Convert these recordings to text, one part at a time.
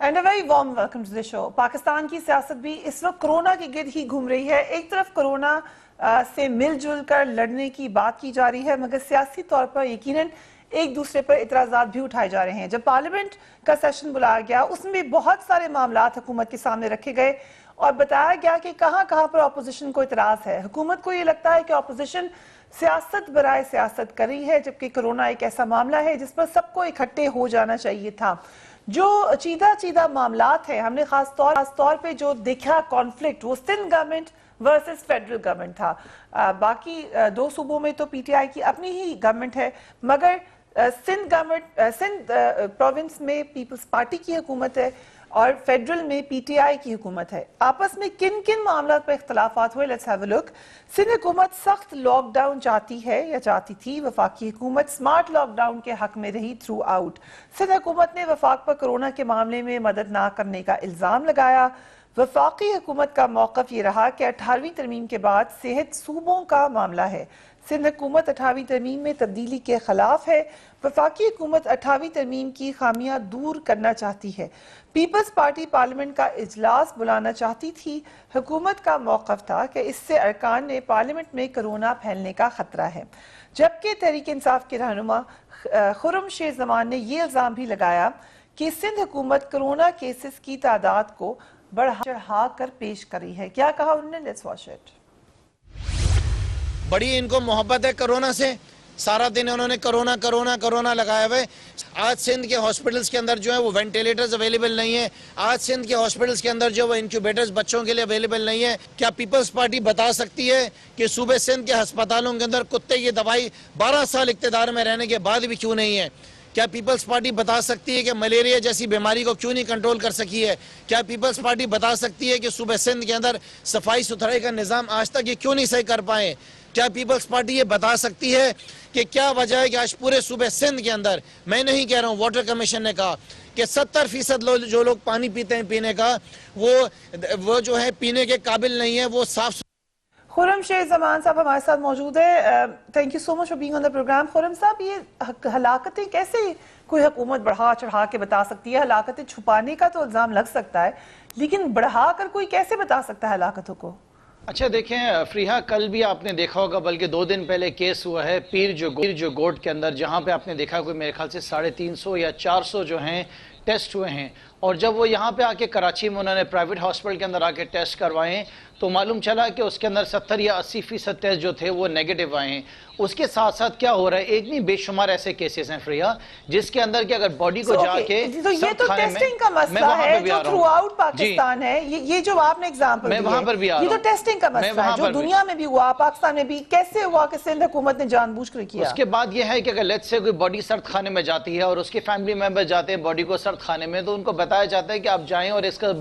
And a very warm welcome to the show. Pakistan کی سیاست بھی اس وقت کرونا کے گرد ہی گھوم رہی ہے۔ ایک طرف کرونا سے مل جل کر لڑنے کی بات کی جا رہی ہے، مگر سیاسی طور پر یقیناً ایک دوسرے پر اعتراضات بھی اٹھائے جا رہے ہیں۔ جب پارلیمنٹ کا سیشن بلایا گیا، اس میں بہت سارے معاملات حکومت کے سامنے رکھے گئے اور بتایا گیا کہ کہاں کہاں پر اپوزیشن کو اعتراض ہے۔ حکومت کو یہ لگتا ہے کہ اپوزیشن سیاست برائے سیاست کر رہی ہے، جبکہ کرونا ایک ایسا معاملہ ہے جس پر سب کو اکٹھے ہو جانا چاہیے تھا۔ جو چیدہ معاملات ہیں، ہم نے خاص طور پہ جو دیکھا کانفلکٹ، وہ Sindh government versus federal government تھا۔ باقی دو صوبوں میں تو پی ٹی آئی کی اپنی ہی گورنمنٹ ہے، مگر سندھ پروونس میں پیپلز پارٹی کی حکومت ہے اور فیڈرل میں پی ٹی آئی کی حکومت ہے۔ آپس میں کن کن معاملات پر اختلافات ہوئے، لیٹس ہیو اے لک۔ سندھ حکومت سخت لاک ڈاؤن چاہتی ہے یا چاہتی تھی، وفاقی حکومت سمارٹ لاک ڈاؤن کے حق میں رہی تھرو آؤٹ۔ سندھ حکومت نے وفاق پر کرونا کے معاملے میں مدد نہ کرنے کا الزام لگایا۔ وفاقی حکومت کا موقف یہ رہا کہ 18ویں ترمیم کے بعد صحت صوبوں کا معاملہ ہے۔ سندھ حکومت 18ویں ترمیم میں تبدیلی کے خلاف ہے۔ وفاقی حکومت 18ویں ترمیم کی خامیاں دور کرنا چاہتی ہے۔ پیپلز پارٹی پارلیمنٹ کا اجلاس بلانا چاہتی تھی۔ حکومت کا موقف تھا کہ اس سے ارکان نے پارلیمنٹ میں کرونا پھیلنے کا خطرہ ہے، جبکہ تحریک انصاف کے رہنما خرم شیر زمان نے یہ الزام بھی لگایا کہ سندھ حکومت کرونا کیسز کی تعداد کو بڑھا چڑھا کر پیش کر رہی ہے۔ کیا کہا انہوں نے؟ Let's watch it. بڑی ان کو محبت ہے کرونا سے، سارا دن انہوں نے کرونا لگایا ہوئے۔ آج سندھ کے ہاسپٹلز کے اندر جو ہے وہ وینٹیلیٹرز اویلیبل نہیں ہیں۔ آج سندھ کے ہاسپٹلز کے اندر جو وہ انکیوبیٹرز بچوں کے لیے اویلیبل نہیں ہیں۔ کیا پیپلز پارٹی بتا سکتی ہے کہ صوبے سندھ کے ہسپتالوں کے اندر کتے کی دوائی 12 سال اقتدار میں رہنے کے بعد بھی کیوں نہیں ہے؟ کیا پیپلز پارٹی بتا سکتی ہے کہ ملیریا جیسی بیماری کو کیوں نہیں کنٹرول کر سکی ہے؟ کیا پیپلز پارٹی بتا سکتی ہے کہ صوبے سندھ کے اندر صفائی ستھرائی کا نظام آج تک یہ کیوں نہیں صحیح کر پائے؟ کیا پیپلز پارٹی یہ بتا سکتی ہے کہ کیا وجہ ہے کہ آج پورے صوبے سندھ کے اندر، میں نہیں کہہ رہا ہوں، واٹر کمیشن نے کہا کہ 70% جو لوگ پانی پیتے ہیں پینے کا، وہ جو ہے پینے کے قابل نہیں ہے، وہ صاف خرم شیر زمان صاحب ہمارے ساتھ موجود ہے۔ Thank you so much for being on the program. Khurram صاحب، یہ ہلاکتیں کیسے کوئی حکومت بڑھا چڑھا کے بتا سکتی ہے؟ ہلاکتیں چھپانے کا تو الزام لگ سکتا ہے، لیکن بڑھا کر کوئی کیسے بتا سکتا ہے ہلاکتوں کو؟ اچھا دیکھیں فریحہ، کل بھی آپ نے دیکھا ہوگا، بلکہ 2 دن پہلے کیس ہوا ہے پیر جو گوٹ کے اندر، جہاں پہ آپ نے دیکھا کوئی میرے خیال سے 350 یا 400 جو ہیں ٹیسٹ ہوئے ہیں، اور جب وہ یہاں پہ آ کے کراچی میں انہوں نے پرائیویٹ ہاسپٹل کے اندر آ کے ٹیسٹ کروائے تو معلوم چلا کہ اس کے اندر 70 یا 80% ٹیسٹ جو تھے وہ نیگیٹو آئے ہیں۔ اس کے ساتھ ساتھ کیا ہو رہا ہے، ایک نہیں بے شمار ایسے کیسز ہیں فریحہ جس کے اندر کہ اگر باڈی کو جا کے تو یہ تو ٹیسٹنگ کا مسئلہ ہے جو تھرو آؤٹ پاکستان ہے۔ یہ جو آپ نے ایگزامپل دی ہے، یہ تو ٹیسٹنگ کا مسئلہ ہے جو دنیا میں بھی ہوا، پاکستان میں بھی۔ کیسے ہوا کہ سندھ حکومت نے جان بوجھ کر کیا؟ اس کے بعد یہ ہے کہ اگر لیٹ سے کوئی باڈی سرد خانے میں جاتی ہے اور اس کے فیملی ممبر جاتے ہیں باڈی کو سرد خانے میں، تو ان کو بتایا جاتا ہے کہ آپ جائیں اور اس کا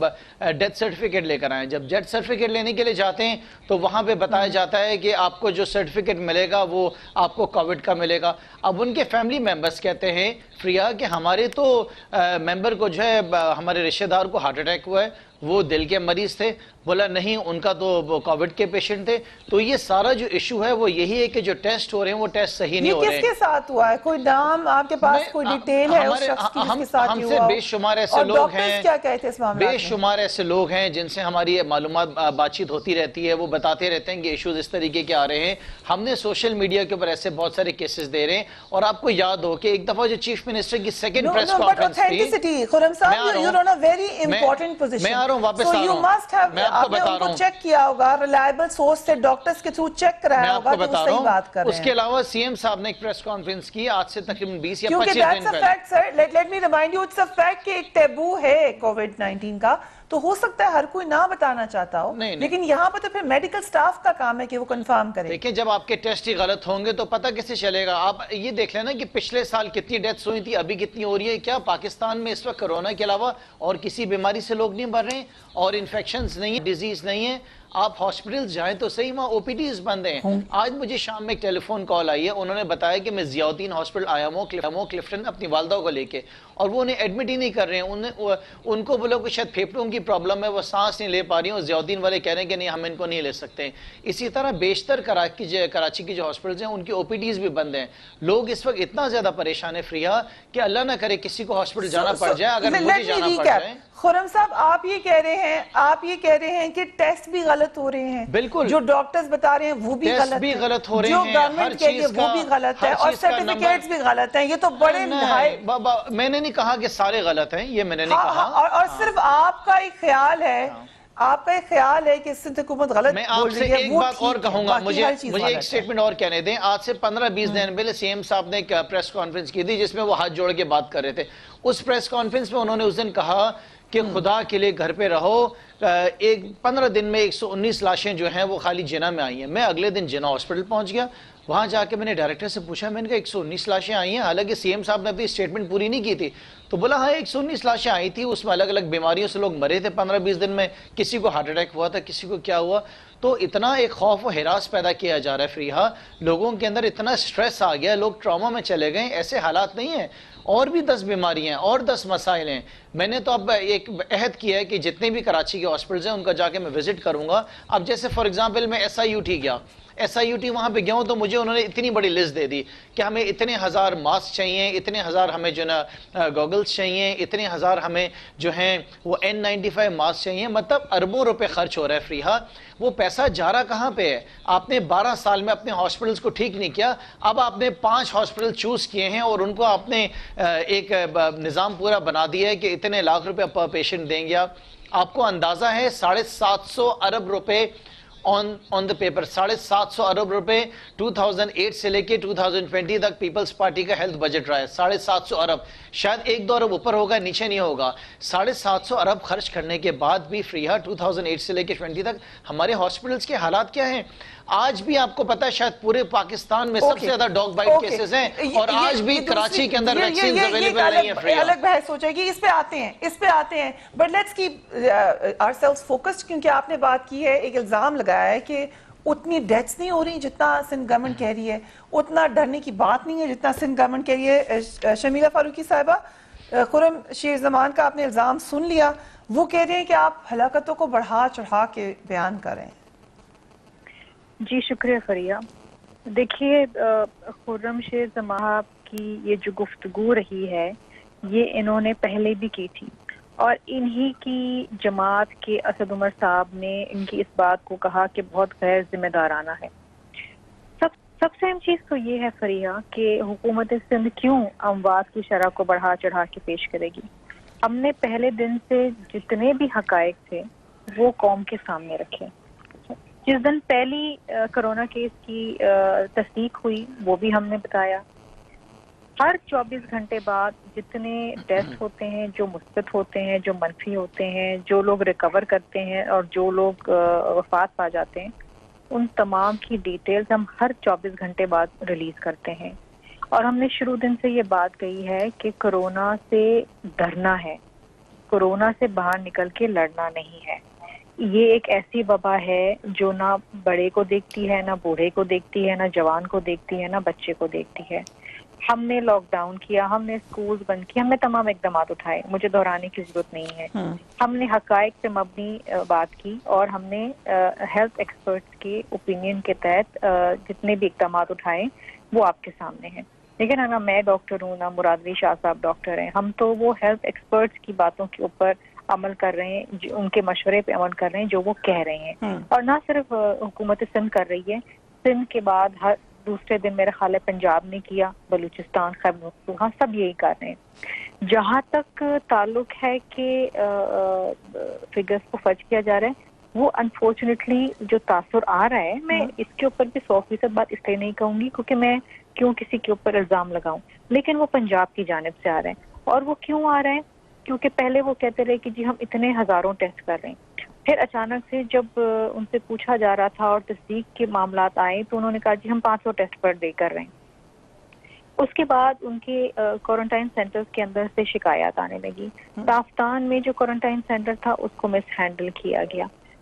ڈیتھ سرٹیفکیٹ لے کر آئیں۔ جب ڈیتھ سرٹیفکیٹ لینے کے لیے جاتے ہیں تو وہاں پہ بتایا جاتا ہے کہ آپ کو جو سرٹیفکیٹ ملے گا وہ آپ کو کووڈ کا ملے گا۔ اب ان کے فیملی ممبرز کہتے ہیں فریحہ کہ ہمارے تو ممبر کو جو ہے، ہمارے رشتہ دار کو ہارٹ اٹیک ہوا ہے، وہ دل کے مریض تھے، بولا نہیں ان کا تو کووڈ کے پیشنٹ تھے۔ تو یہ سارا جو ایشو ہے وہ یہی ہے کہ جو ٹیسٹ ہو رہے ہیں وہ ٹیسٹ صحیح نہیں ہو رہے ہیں۔ یہ کس کے ساتھ ہوا ہے؟ کوئی نام آپ کے پاس، کوئی ڈیٹیل ہے اس شخص کی جس کے ساتھ ہم یہ سے ہوا؟ بے شمار ایسے اور لوگ ڈاکٹرز ہیں، کیا کہتے ہیں اس معاملات میں؟ بے شمار ایسے لوگ ہیں جن سے ہماری معلومات بات چیت ہوتی رہتی ہے، وہ بتاتے رہتے ہیں کہ ایشوز اس طریقے کے آ رہے ہیں۔ ہم نے سوشل میڈیا کے اوپر ایسے بہت سارے کیسز دے رہے ہیں، اور آپ کو یاد ہو کہ ایک دفعہ جو چیف منسٹر کی سیکنڈ پریس کانفرنس تھی، خرم صاحب you're on a very important position. میں آ رہا ہوں، واپس So آ رہا you ہوں، must have میں آپ کو بتا رہا ہوں، چیک کیا ہوگا، ریلائبل سورس سے ڈاکٹرز کے تھرو چیک کرایا ہوگا کہ وہ صحیح بات کر رہے ہیں۔ اس کے علاوہ سی ایم صاحب نے ایک پریس کانفرنس کی آج سے تقریباً 20 یا 25 کیونکہ دن that's a پہلے۔ fact sir, let me remind you, it's a fact کہ ایک ٹیبو ہے کووڈ-19 کا، تو ہو سکتا ہے ہر کوئی نہ بتانا چاہتا ہو، لیکن یہاں پر تو پھر میڈیکل سٹاف کا کام ہے کہ وہ کنفرم کرے۔ دیکھیں جب آپ کے ٹیسٹ ہی غلط ہوں گے تو پتہ کیسے چلے گا؟ آپ یہ دیکھ لینا کہ پچھلے سال کتنی ڈیتھس ہوئی تھی، ابھی کتنی ہو رہی ہے۔ کیا پاکستان میں اس وقت کرونا کے علاوہ اور کسی بیماری سے لوگ نہیں مر رہے ہیں، اور انفیکشنز نہیں ہیں، ڈیزیز نہیں ہے؟ آپ ہاسپٹل جائیں تو صحیح، وہاں او پی ڈیز بند ہیں. آج مجھے شام میں ایک ٹیلی فون کال آئی ہے، انہوں نے بتایا کہ میں ضیاء الدین ہاسپٹل آیا ہوں کلفٹن اپنی والدہ کو لے کے، اور وہ انہیں ایڈمٹ ہی نہیں کر رہے ہیں. ان کو بولو کہ شاید پھیپھڑوں کی پرابلم ہے، وہ سانس نہیں لے پا رہی ہوں، ضیاء الدین والے کہہ رہے ہیں کہ نہیں ہم ان کو نہیں لے سکتے. اسی طرح بیشتر کراچی کی جو ہاسپٹلز ہیں ان کی او پی ڈیز بھی بند ہیں. لوگ اس وقت اتنا زیادہ پریشان ہے فریحہ کہ اللہ نہ کرے کسی کو ہاسپٹل جانا پڑ جائے. اگر مجھے جانا پڑ جائے. خرم صاحب آپ یہ کہہ رہے ہیں کہ ٹیسٹ بھی غلط ہو رہے ہیں، بالکل جو ڈاکٹرز بتا رہے ہیں وہ بھی غلط ہو رہے ہیں، جو گورنمنٹ کہہ رہی ہے وہ بھی غلط ہے، اور سرٹیفکیٹس بھی غلط ہیں. یہ تو بڑے میں نے نہیں کہا کہ سارے غلط ہیں، یہ میں نے نہیں کہا. اور صرف آپ کا ایک خیال ہے کہ سندھ حکومت غلط میں آپ سے ایک بات اور کہوں گا، مجھے ایک سٹیٹمنٹ اور کہنے دیں. آج سے 15-20 دن پہلے سی ایم صاحب نے ایک پریس کانفرنس کی تھی جس میں وہ ہاتھ جوڑ کے بات کر رہے تھے. اس پریس کانفرنس میں انہوں نے اس دن کہا کہ خدا کے لیے گھر پہ رہو. 15 دن میں 119 لاشیں جو ہیں وہ خالی جناح میں آئی ہیں. میں اگلے دن جناح ہاسپٹل پہنچ گیا، وہاں جا کے میں نے ڈائریکٹر سے پوچھا، میں نے کہا 119 لاشیں آئی ہیں، حالانکہ سی ایم صاحب نے اپنی سٹیٹمنٹ پوری نہیں کی تھی. تو بولا ہاں 119 لاشیں آئی تھی، اس میں الگ الگ بیماریوں سے لوگ مرے تھے 15-20 دن میں، کسی کو ہارٹ اٹیک ہوا تھا، کسی کو کیا ہوا. تو اتنا ایک خوف و ہراس پیدا کیا جا رہا ہے فریحہ، لوگوں کے اندر اتنا سٹریس آ گیا، لوگ ٹراما میں چلے گئے. ایسے حالات نہیں ہیں، اور بھی 10 بیماریاں ہیں اور 10 مسائل ہیں. میں نے تو اب ایک عہد کیا ہے کہ جتنے بھی کراچی کے ہاسپٹلز ہیں ان کا جا کے میں وزٹ کروں گا. اب جیسے فار ایگزامپل میں SIUT گیا، SIUT وہاں پہ گیا ہوں تو مجھے انہوں نے اتنی بڑی لسٹ دے دی کہ ہمیں اتنے ہزار ماسک چاہیے، اتنے ہزار ہمیں جو نا گوگلز چاہیے، اتنے ہزار ہمیں جو ہیں وہ N95 ماسک چاہیے. مطلب اربوں روپے خرچ ہو رہا ہے فریحہ. وہ پیسہ جا رہا کہاں پہ ہے؟ آپ نے 12 سال میں اپنے ہاسپٹلز کو ٹھیک نہیں کیا. اب آپ نے 5 ہاسپٹل چوز کیے ہیں اور ان کو آپ نے ایک نظام پورا بنا دیا ہے کہ اتنے لاکھ روپے پر پیشنٹ دیں گے. آپ کو اندازہ ہے 750 ارب روپے on the paper، 750 ارب روپے 2008 سے لے کے 2020 تک پیپلز پارٹی کا ہیلتھ بجٹ رہا ہے. 750 ارب، شاید 1-2 ارب اوپر ہوگا، نیچے نہیں ہوگا. 750 ارب خرچ کرنے کے بعد بھی فریحہ 2008 سے لے کے 20 تک ہمارے ہاسپٹلز کے حالات کیا ہیں؟ آج بھی آپ کو پتا ہے شاید پورے پاکستان میں سب سے زیادہ ڈاگ بائٹ کیسز ہیں، اور آج بھی کراچی کے اندر ویکسینز اویلیبل نہیں ہیں فریحہ. الگ بحث ہو جائے گی، اس پہ آتے ہیں. But let's keep ourselves focused, کیونکہ آپ نے بات کی ہے، ایک الزام لگایا ہے کہ اتنی ڈیتھس نہیں ہو رہی جتنا سندھ گورنمنٹ کہہ رہی ہے، اتنا ڈرنے کی بات نہیں ہے جتنا سندھ گورنمنٹ کہہ رہی ہے. شمیلہ فاروقی صاحبہ، خرم شیر زمان کا آپ نے الزام سن لیا، وہ کہہ رہے ہیں کہ آپ ہلاکتوں کو بڑھا چڑھا کے بیان کر رہے ہیں. جی شکریہ فریہ. دیکھیے خرم شیر زمان کی یہ جو گفتگو رہی ہے یہ انہوں نے پہلے بھی کی تھی، اور انہی کی جماعت کے اسد عمر صاحب نے ان کی اس بات کو کہا کہ بہت غیر ذمہ دارانہ ہے. سب سے اہم چیز تو یہ ہے فریحہ کہ حکومت سندھ کیوں اموات کی شرح کو بڑھا چڑھا کے پیش کرے گی. ہم نے پہلے دن سے جتنے بھی حقائق تھے وہ قوم کے سامنے رکھے. جس دن پہلی کرونا کیس کی تصدیق ہوئی وہ بھی ہم نے بتایا. ہر 24 گھنٹے بعد جتنے ٹیسٹ ہوتے ہیں، جو مثبت ہوتے ہیں، جو منفی ہوتے ہیں، جو لوگ ریکور کرتے ہیں اور جو لوگ وفات پا جاتے ہیں، ان تمام کی ڈیٹیلز ہم ہر 24 گھنٹے بعد ریلیز کرتے ہیں. اور ہم نے شروع دن سے یہ بات کہی ہے کہ کرونا سے ڈرنا ہے، کرونا سے باہر نکل کے لڑنا نہیں ہے. یہ ایک ایسی وبا ہے جو نہ بڑے کو دیکھتی ہے، نہ بوڑھے کو دیکھتی ہے، نہ جوان کو دیکھتی ہے، نہ بچے کو دیکھتی ہے. ہم نے لاک ڈاؤن کیا، ہم نے اسکولز بند کیا، ہم نے تمام اقدامات اٹھائے، مجھے دہرانے کی ضرورت نہیں ہے. ہم نے حقائق پہ مبنی بات کی اور ہم نے ہیلتھ ایکسپرٹس کے اوپینین کے تحت جتنے بھی اقدامات اٹھائے وہ آپ کے سامنے ہیں. لیکن نہ میں ڈاکٹر ہوں، نہ مرادوی شاہ صاحب ڈاکٹر ہیں. ہم تو وہ ہیلتھ ایکسپرٹس کی باتوں کے اوپر عمل کر رہے ہیں، ان کے مشورے پہ عمل کر رہے ہیں جو وہ کہہ رہے ہیں. اور نہ صرف حکومت سندھ کر رہی ہے، سندھ کے بعد ہر دوسرے دن میرا خیال ہے پنجاب نے کیا، بلوچستان، خیبر پختونخوا سب یہی کر رہے ہیں. جہاں تک تعلق ہے کہ فگرز کو فرض کیا جا رہا ہے، وہ انفارچونیٹلی جو تاثر آ رہا ہے، میں اس کے اوپر بھی 100% بات اس لیے نہیں کہوں گی کیونکہ میں کیوں کسی کے اوپر الزام لگاؤں، لیکن وہ پنجاب کی جانب سے آ رہے ہیں. اور وہ کیوں آ رہے ہیں؟ کیونکہ پہلے وہ کہتے رہے کہ جی ہم اتنے ہزاروں ٹیسٹ کر رہے ہیں. پھر اچانک سے جب ان سے پوچھا جا رہا تھا اور تصدیق کے معاملات آئے تو انہوں نے کہا جی ہم 500 ٹیسٹ پر ڈے کر رہے ہیں. اس کے بعد ان کے کوارنٹائن سینٹرز کے اندر سے شکایات آنے لگی. تافتان میں جو کوارنٹائن سینٹر تھا اس کو مس ہینڈل کیا گیا.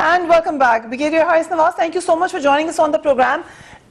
And welcome back. Brigadier Haris Nawaz, thank you so much for joining us on the program.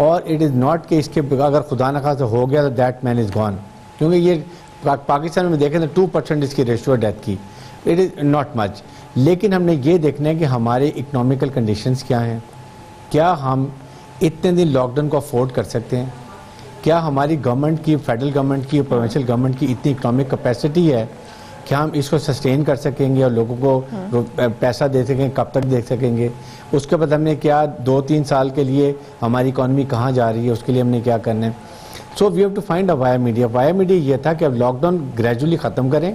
اور اٹ از ناٹ کہ اس کے اگر خدا نخواستہ ہو گیا تو دیٹ مین از گون، کیونکہ یہ پاکستان میں دیکھیں تو 2% اس کی ریشو ڈیتھ کی، اٹ از ناٹ مچ. لیکن ہم نے یہ دیکھنا ہے کہ ہمارے اکنامیکل کنڈیشنز کیا ہیں، کیا ہم اتنے دن لاک ڈاؤن کو افورڈ کر سکتے ہیں، کیا ہماری گورنمنٹ کی، فیڈرل گورنمنٹ کی، پروونشل گورنمنٹ کی اتنی اکنامک کیپیسٹی ہے کہ ہم اس کو سسٹین کر سکیں گے اور لوگوں کو پیسہ دے سکیں، کب تک دے سکیں گے. اس کے بعد ہم نے کیا 2-3 سال کے لیے ہماری اکانومی کہاں جا رہی ہے، اس کے لیے ہم نے کیا کرنا ہے. So we have to find a via media. Via media یہ تھا کہ اب لاک ڈاؤن گریجولی ختم کریں،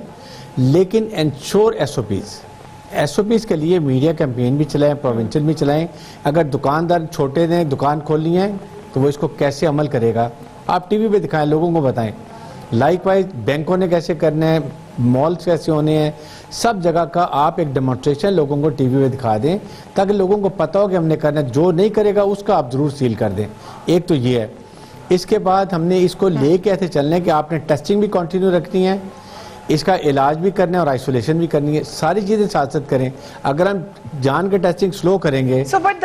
لیکن انشور ایس او پیز کے لیے میڈیا کیمپین بھی چلائیں، پروونشل بھی چلائیں. اگر دکاندار چھوٹے نے دکان کھولنی ہے تو وہ اس کو کیسے عمل کرے گا، آپ ٹی وی پہ دکھائیں، لوگوں کو بتائیں. لائک وائز بینکوں نے کیسے کرنا ہے، مالز کیسے ہونے ہیں، سب جگہ کا آپ ایک ڈیمونسٹریشن لوگوں کو ٹی وی پہ دکھا دیں تاکہ لوگوں کو پتہ ہو کہ ہم نے کرنا ہے. جو نہیں کرے گا اس کا آپ ضرور سیل کر دیں. ایک تو یہ ہے. اس کے بعد ہم نے اس کو لے کے ایسے چلنا ہے کہ آپ نے ٹیسٹنگ بھی کنٹینیو رکھنی ہے، اس کا علاج بھی کرنا ہے اور آئسولیشن بھی کرنی ہے. ساری چیزیں ساتھ ساتھ کریں. اگر ہم جان کے ٹیسٹنگ سلو کریں گے، سو بٹ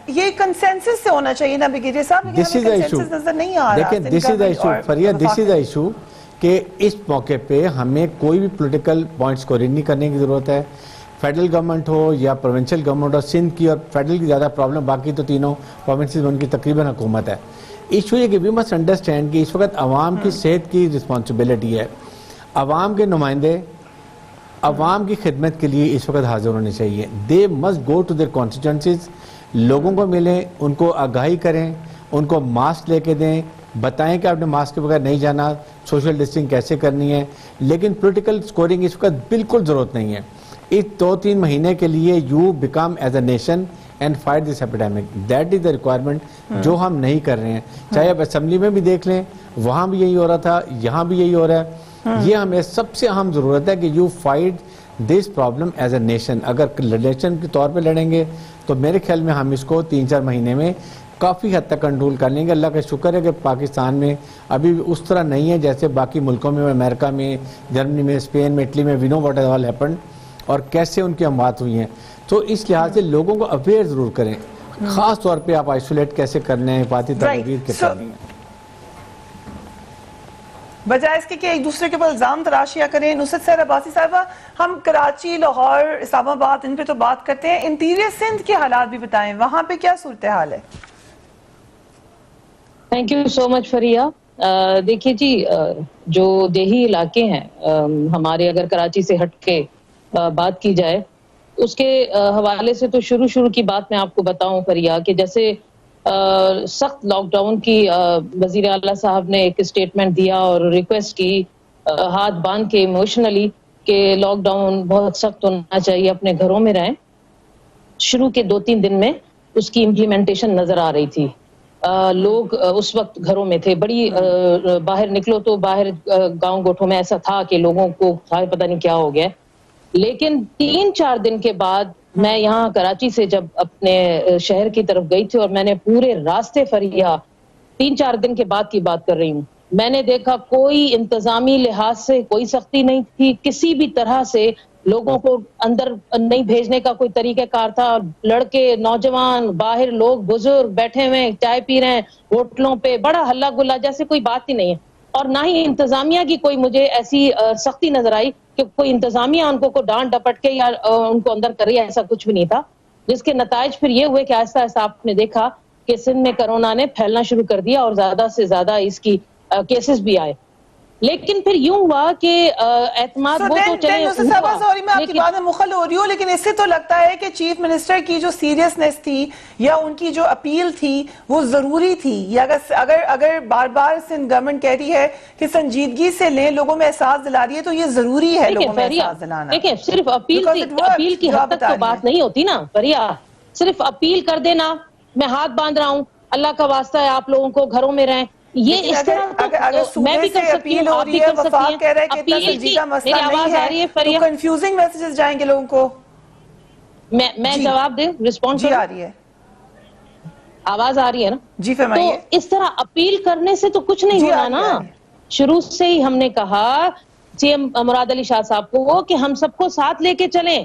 یہ کنسنسس سے ہونا چاہیے نا بریگیڈیئر صاحب، لیکن دس از ہمیں دا ایشو. کنسنسس نظر نہیں آ رہا. دیکھیں دس از the issue فریہ، this is the issue کہ اس موقع پہ ہمیں کوئی بھی پولیٹیکل پوائنٹ اسکورنگ نہیں کرنے کی ضرورت ہے. فیڈرل گورنمنٹ ہو یا پروونشل گورنمنٹ ہو، سندھ کی اور فیڈرل کی زیادہ پرابلم، باقی تو تینوں پروونسز میں ان کی تقریباً حکومت ہے. ایشو یہ کہ وی مسٹ انڈرسٹینڈ کہ اس وقت عوام کی صحت کی رسپانسبلٹی ہے. عوام کے نمائندے عوام کی خدمت کے لیے اس وقت حاضر ہونے چاہیے. They must go to their constituencies, لوگوں کو ملیں، ان کو آگاہی کریں، ان کو ماسک لے کے دیں، بتائیں کہ آپ نے ماسک کے بغیر نہیں جانا، سوشل ڈسٹنسنگ کیسے کرنی ہے. لیکن پولیٹیکل سکورنگ اس وقت بالکل ضرورت نہیں ہے. اس 2-3 مہینے کے لیے you become as a nation and fight this epidemic. That is the requirement جو ہم نہیں کر رہے ہیں. چاہے آپ اسمبلی میں بھی دیکھ لیں، وہاں بھی یہی ہو رہا تھا، یہاں بھی یہی ہو رہا ہے. یہ ہمیں سب سے اہم ضرورت ہے کہ you fight this problem as a nation. اگر نیشن کے طور پہ لڑیں گے تو میرے خیال میں ہم اس کو 3-4 مہینے میں کافی حد تک کنٹرول کر لیں گے. اللہ کا شکر ہے کہ پاکستان میں ابھی اس طرح نہیں ہے جیسے باقی ملکوں میں، امریکہ میں، جرمنی میں، اسپین میں، اٹلی میں. We know what has all happened اور کیسے ان کی اموات ہوئی ہیں. تو اس لحاظ سے لوگوں کو اویئر ضرور کریں، خاص طور پہ آپ آئسولیٹ کیسے کرنے ہیں، حفاظتی تدابیر کیسے کرنی ہیں. بجائے اس کے کہ ایک دوسرے کے اوپر الزام تراشیاں کریں. نصرت سحر عباسی صاحبہ، ہم کراچی، لاہور، اسلام آباد ان پہ تو بات کرتے ہیں، انٹیریئر سندھ کے حالات بھی بتائیں، وہاں پہ کیا صورتحال ہے؟ تھینک یو سو مچ فریہ. دیکھیے جی، جو دیہی علاقے ہیں ہمارے، اگر کراچی سے ہٹ کے بات کی جائے اس کے حوالے سے، تو شروع کی بات میں آپ کو بتاؤں فریہ کہ جیسے سخت لاک ڈاؤن کی وزیر اعلیٰ صاحب نے ایک اسٹیٹمنٹ دیا اور ریکویسٹ کی ہاتھ باندھ کے ایموشنلی کہ لاک ڈاؤن بہت سخت ہونا چاہیے، اپنے گھروں میں رہیں. شروع کے 2-3 دن میں اس کی امپلیمنٹیشن نظر آ رہی تھی. لوگ اس وقت گھروں میں تھے. بڑی باہر نکلو تو باہر گاؤں گوٹھوں میں ایسا تھا کہ لوگوں کو پتہ نہیں کیا ہو گیا. لیکن 3-4 دن کے بعد میں یہاں کراچی سے جب اپنے شہر کی طرف گئی تھی اور میں نے پورے راستے فریہ 3-4 دن کے بعد کی بات کر رہی ہوں، میں نے دیکھا کوئی انتظامی لحاظ سے کوئی سختی نہیں تھی. کسی بھی طرح سے لوگوں کو اندر نہیں بھیجنے کا کوئی طریقہ کار تھا. لڑکے، نوجوان، باہر لوگ بزرگ بیٹھے ہوئے چائے پی رہے ہیں ہوٹلوں پہ، بڑا ہلہ گلا، جیسے کوئی بات ہی نہیں ہے. اور نہ ہی انتظامیہ کی کوئی مجھے ایسی سختی نظر آئی کہ کوئی انتظامیہ ان کو ڈانٹ ڈپٹ کے یا ان کو اندر کر رہی ہے، ایسا کچھ بھی نہیں تھا. جس کے نتائج پھر یہ ہوئے کہ آہستہ آہستہ آپ نے دیکھا کہ سندھ میں کرونا نے پھیلنا شروع کر دیا اور زیادہ سے زیادہ اس کی کیسز بھی آئے. لیکن پھر یوں ہوا کہ اعتماد وہ تو چلے. سوری میں آپ کی بات میں مخل ہو رہی ہوں، لیکن اس سے تو لگتا ہے کہ چیف منسٹر کی جو سیریسنس تھی یا ان کی جو اپیل تھی وہ ضروری تھی. یا اگر بار بار سندھ گورنمنٹ کہہ رہی ہے کہ سنجیدگی سے لیں، لوگوں میں احساس دلا رہی ہے، تو یہ ضروری ہے لوگوں میں احساس دلانا. دیکھیں صرف اپیل کی حد تک تو بات نہیں ہوتی نا فریہ. صرف اپیل کر دینا میں ہاتھ باندھ رہا ہوں، اللہ کا واسطہ ہے آپ لوگوں کو گھروں میں رہیں، یہ اس طرح میں بھی کر سکتی ہوں، آپ بھی کر سکتی ہیں. اپیل کی میری آواز آ رہی ہے فریہ؟ کنفیوزنگ میسیجز جائیں گے لوگوں کو. میں جواب دیں، رسپونس جی آ رہی ہے، آواز آ رہی ہے نا؟ جی فرمائیے. تو اس طرح اپیل کرنے سے تو کچھ نہیں ہونا نا. شروع سے ہی ہم نے کہا سی ایم مراد علی شاہ صاحب کو کہ ہم سب کو ساتھ لے کے چلیں.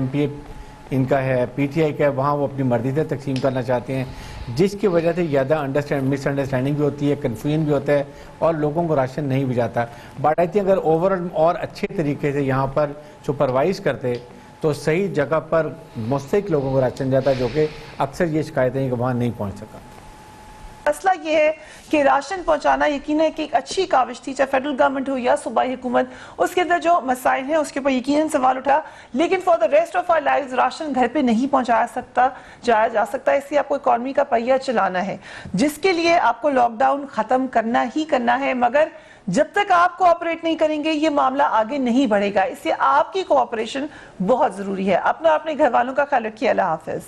MPA ان کا ہے, پی ٹی آئی کا ہے, وہاں وہ اپنی مرضی سے تقسیم کرنا چاہتے ہیں, جس کی وجہ سے زیادہ مس انڈرسٹینڈنگ بھی ہوتی ہے, کنفیوژن بھی ہوتا ہے اور لوگوں کو راشن نہیں بھی جاتا. بٹ آئی تھنک اگر اوور اور اچھے طریقے سے یہاں پر سپروائز کرتے تو صحیح جگہ پر مستحق لوگوں کو راشن جاتا, جو کہ اکثر یہ شکایتیں ہیں کہ وہاں نہیں پہنچ سکا. مسئلہ یہ ہے کہ راشن پہنچانا یقیناً کہ ایک اچھی کاوش تھی, چاہے فیڈرل گورنمنٹ ہو یا صوبائی حکومت, اس کے اندر جو مسائل ہیں اس کے اوپر یقیناً سوال اٹھا, لیکن for the rest of our lives ration گھر پہ نہیں جایا جا سکتا. اس لیے آپ کو اکانومی کا پہیہ چلانا ہے, جس کے لیے آپ کو لاک ڈاؤن ختم کرنا ہی کرنا ہے, مگر جب تک آپ کوآپریٹ نہیں کریں گے یہ معاملہ آگے نہیں بڑھے گا. اس لیے آپ کی کوآپریشن بہت ضروری ہے. اپنا اپنے گھر والوں کا خیال رکھیے. اللہ حافظ.